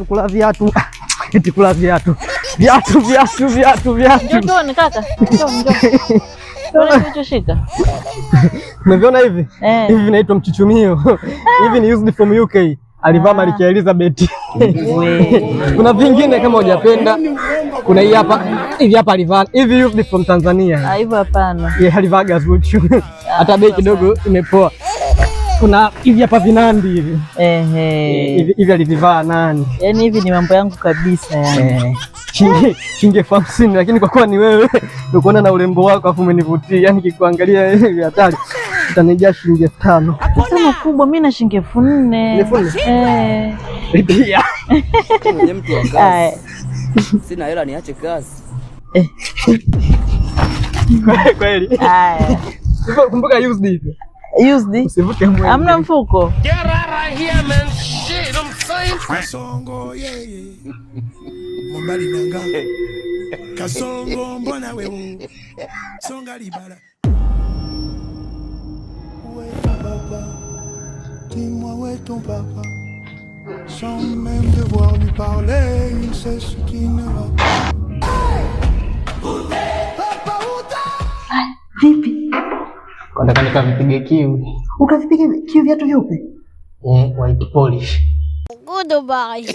Kula viatu. Eti kula viatu. Viatu. Njoo kaka. Njoo. Wewe unachosika? Umeviona hivi? Hivi vinaitwa mchuchumio. Hivi ni used from UK. Alivaa Malkia Elizabeth. Kuna vingine kama hujapenda. Kuna hii hapa. Hivi hapa alivaa. Hivi used from Tanzania. Hivyo hapana. Yeye alivaa Gazuchu. Hata bei kidogo imepoa. Kuna hivi hapa vinandi hivi. Hivi alivivaa nani? Yaani hivi ni mambo yangu kabisa yani. Shilingi 50 lakini kwa kuwa ni wewe ndio kuona na urembo wako afu umenivutia. Yaani kikuangalia hivi hatari. Utanijia shilingi 5,000. Sema kubwa mimi na shilingi 4,000. Lipia. Mwenye mtu wa kazi. Sina hela niache kazi. Kweli. Kumbuka used hivi. Used? Usivuke mwenge. Hamna mfuko. Get out of here, man. Shit, I'm saying. Kasongo Mombali nanga. Kasongo mbona wewe. Songa libala. Où est ton papa? Dis-moi où est ton papa? Sans même devoir lui parler, il sait ce qui ne va pas. Papa uta! Vipi? Nataka nikavipige kiwi. Ukavipige kiwi viatu vyeupe? White polish. Goodbye.